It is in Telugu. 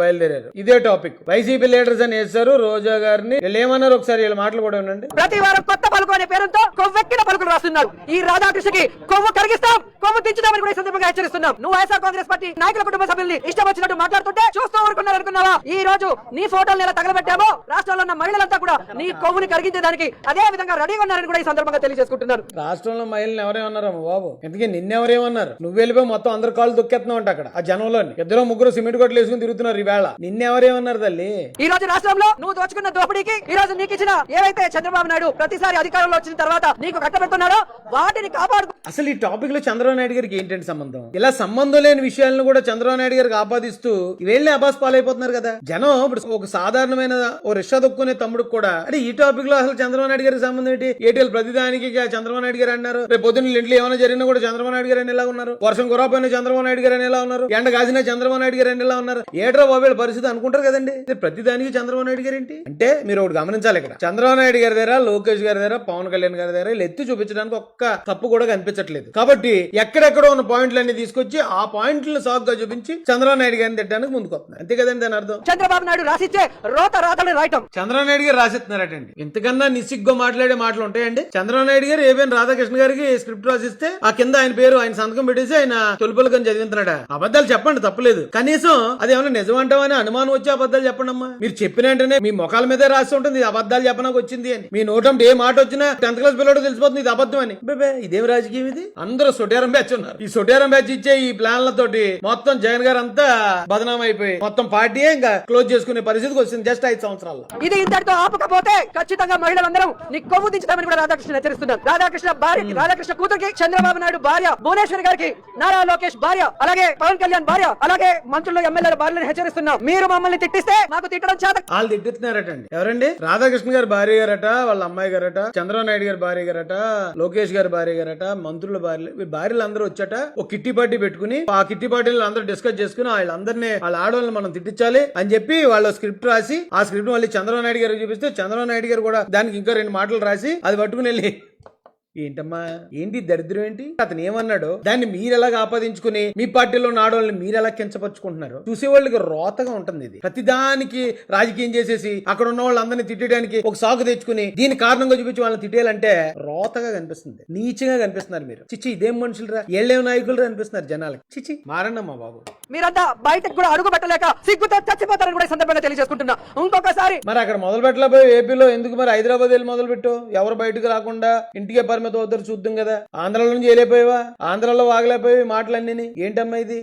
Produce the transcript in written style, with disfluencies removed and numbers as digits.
బయలుదేరారు. ఇదే టాపిక్ వైసీపీ లీడర్స్ అని వేస్తారు. రోజా గారిని వీళ్ళు ఏమన్నారు ఒకసారి వీళ్ళ మాటలు కూడా ఉండండి. ప్రతి వారం కొత్త పలుకు అనే పేరుతో కొవ్వెక్కిన పలుకులు రాస్తున్నారు. ఈ రాధాకృష్ణకి కొవ్వు కరిగిస్తాం, కొవ్వు దించుతామని కూడా ఈ సందర్భంగా హెచ్చరిస్తున్నాం. నువ్వు వైఎస్ఆర్ కాంగ్రెస్ పార్టీ నాయకుల కుటుంబ సభ్యుల్ని ఇష్టం వచ్చినట్టు మాట్లాడుతుంటే చూస్తూ ఊరుకున్నారు అనుకున్నావా? ఈ రోజు నీ ఫోటోలు ఎలా తగలబెట్టామో రాష్ట్రంలో ఉన్న మహిళలంతా కూడా నీ కొవ్వుని కరిగించేదానికి అదే విధంగా రెడీగా ఉన్నారని కూడా ఈ సందర్భంగా తెలియజేసుకుంటున్నారు. రాష్ట్రంలో మహిళలు ఎవరేమన్నారమ్మా బాబు? ఎందుకే నిన్నెవరేమన్నారు? నువ్వు వెళ్ళిపోయి మొత్తం అందరు కాళ్ళు దొక్కేస్తున్నావు అంట అక్కడ ఆ జనంలోని. ఇద్దరు ముగ్గురు సిమెంట్ కొట్లు వేసుకుని తిరుగుతున్నారు ఈవేళ. నిన్నెవరేమన్నారు తల్లి? ఈ రోజు రాష్ట్రంలో నువ్వు దోచుకున్న దోపిడీకి ఈ రోజు నీకు ఇచ్చిన ఏవైతే చంద్రబాబు నాయుడు ప్రతిసారి అధికారంలో వచ్చిన తర్వాత నీకు కట్టబెడుతున్నారో వాటిని కాపాడు. అసలు ఈ టాపిక్ లో చంద్రబాబు నాయుడు గారికి ఏంటంటే సంబంధం? ఇలా సంబంధం లేని విషయాలను కూడా చంద్రబాబు నాయుడు గారికి ఆపాదిస్తూ వీళ్ళే అబాస్ పాలైపోతున్నారు కదా జనం. ఇప్పుడు ఒక సాధారణమైన ఓ రిక్షా దొక్కునే తమ్ముడికి కూడా అంటే ఈ టాపిక్ లో అసలు చంద్రబాబు నాయుడు గారికి సంబంధం ఏంటి? ఏటీఎల్ ప్రతిదానికి చంద్రబాబు నాయుడు గారు అన్నారు. రేపు పొద్దున్న ఇంట్లో ఏమైనా జరిగినా కూడా చంద్రబాబు నాయుడు గారు అని ఎలా ఉన్నారు? వర్షం కురవపోయిన చంద్రబాబు నాయుడు గారు అని ఎలా ఉన్నారు? ఎండ కాసిన చంద్రబాబు నాయుడు గారు అని ఎలా ఉన్నారు? ఏట్రా బాబు పరిస్థితి అనుకుంటారు కదండి. ప్రతిదానికి చంద్రబాబు నాయుడు గారు ఏంటి అంటే మీరు ఒకటి గమనించాలి. ఇక్కడ చంద్రబాబు నాయుడు గారి దగ్గర, లోకేష్ గారి దగ్గర, పవన్ కళ్యాణ్ గారి దగ్గర వీళ్ళు ఎత్తి చూపించడానికి ఒక్క తప్పు కూడా కనిపించట్లేదు. కాబట్టి ఎక్కడెక్కడో ఉన్న పాయింట్లన్నీ తీసుకొచ్చి ఆ పాయింట్లను సాగు గా చూపించి చంద్రబాబు నాయుడు గారిని తిట్టడానికి ముందుకు వస్తున్నారు. అంతే కదండి దాని అర్థం. చంద్రబాబు నాయుడు రాసిచ్చే రోత రాతలు రాయటం చంద్రబాబు నాయుడు గారు రాసిస్తున్నారటండి. ఇంతకన్నా నిస్సిగ్గా మాట్లాడే మాటలు ఉంటాయండి? చంద్రబాబు నాయుడు గారు ఏవైనా రాధాకృష్ణ గారికి స్క్రిప్ట్ రాసిస్తే ఆ కింద ఆయన పేరు ఆయన సంతకం పెట్టేసి ఆయన తొలుపలుగా చదివిస్తున్నాడా? అబద్ధాలు చెప్పండి తప్పలేదు. కనీసం అది ఏమైనా నిజం అంటామని అనుమానం వచ్చి అబద్ధాలు చెప్పండి అమ్మా. మీరు చెప్పిన వెంటనే మీ ముఖాల మీదే రాసి ఉంటుంది అబద్ధాలు చెప్పడానికి వచ్చింది అని. మీ నోటంటే ఏ మాట వచ్చినా 10th క్లాస్ పిల్లడు తెలిసిపోతుంది ఇది అబద్ధం అని. ఇదేం రాజకీయం ఇది? అందరూ సొటేరం బ్యాచ్ ఉన్నారు. ఈ సొటేరం బ్యాచ్ ఇచ్చే ఈ ప్లాన్లతోటి మొత్తం జగన్ గారు అంతా బదనాం అయిపోయి మొత్తం పార్టీ ఇంకా క్లోజ్ చేసుకునే పరిస్థితికి వచ్చింది జస్ట్ 5 సంవత్సరాల్లో. ఇది ఇంతటితో ఆపకపోతే ఖచ్చితంగా మహిళలందరూ నీ కొవ్వు దించుతామని కూడా రాధాకృష్ణ హెచ్చరిస్తున్నారు. రాధాకృష్ణ కూతురికి చంద్రబాబు నాయుడు భార్య భువనేశ్వరి గారికి నారా లోకేష్ భార్య అలాగే పవన్ కళ్యాణ్ భార్య అలాగే మంత్రులు ఎమ్మెల్యేల భార్యలను హెచ్చరిస్తున్నాం. మీరు మమ్మల్ని తిట్టిస్తే మాకు తిట్టడం చేత. వాళ్ళు తిట్టిస్తున్నారటండి. ఎవరండి? రాధాకృష్ణ గారి భార్య గారట, వాళ్ళ అమ్మాయి గారట, చంద్రబాబు నాయుడు గారి భార్య గారట, లోకేష్ గారి భార్య గారట, మంత్రుల భార్యలు అందరూ వచ్చాట ఒక కిట్టి పార్టీ పెట్టుకుని ఆ కిట్టి పార్టీలు అందరూ డిస్కస్ చేసుకుని వాళ్ళందరినీ వాళ్ళ ఆడవాళ్ళని మనం తిట్టించాలి అని చెప్పి వాళ్ళు స్క్రిప్ట్ రాసి ఆ స్క్రిప్ట్ మళ్ళీ చంద్రబాబు నాయుడు గారికి చూపిస్తే చంద్రబాబు నాయుడు గారు కూడా దానికి ఇంకా 2 మాటలు రాసి అది పట్టుకుని వెళ్ళి ఏంటమ్మా ఏంటి దరిద్రం ఏంటి? అతను ఏమన్నాడో దాన్ని మీరెలా ఆపాదించుకుని మీ పార్టీలో ఉన్న ఆడవాళ్ళని మీరెలా కించపరుచుకుంటున్నారు? చూసేవాళ్ళకి రోతగా ఉంటుంది. ఇది ప్రతిదానికి రాజకీయం చేసేసి అక్కడ ఉన్న వాళ్ళందరినీ తిట్టడానికి ఒక సాకు తెచ్చుకుని దీని కారణంగా చూపించి వాళ్ళని తిట్టేయాలంటే రోతగా కనిపిస్తుంది, నీచంగా కనిపిస్తున్నారు మీరు. చిచ్చి ఇదేం మనుషులరా, ఏళ్ళేం నాయకులు అనిపిస్తున్నారు జనాలకి. చిచ్చి మారండమ్మా బాబు. మీరంతా బయటకు కూడా అడుగు పెట్టలేక సిగ్గుతో చచ్చిపోతారని కూడా సందర్భంగా తెలియజేసుకుంటున్నా. ఇంకొకసారి మరి అక్కడ మొదలు పెట్టలేకపోయి ఏపీలో ఎందుకు మరి హైదరాబాద్ వెళ్ళి మొదలు పెట్టు? ఎవరు బయటకు రాకుండా ఇంటికే పరిమితం అవుతారు చూద్దాం కదా. ఆంధ్రాలో నుంచి వెళ్ళిపోయావా? ఆంధ్రాలో వాగలేకపోయి మాటలన్నీ ఏంటమ్మా ఇది?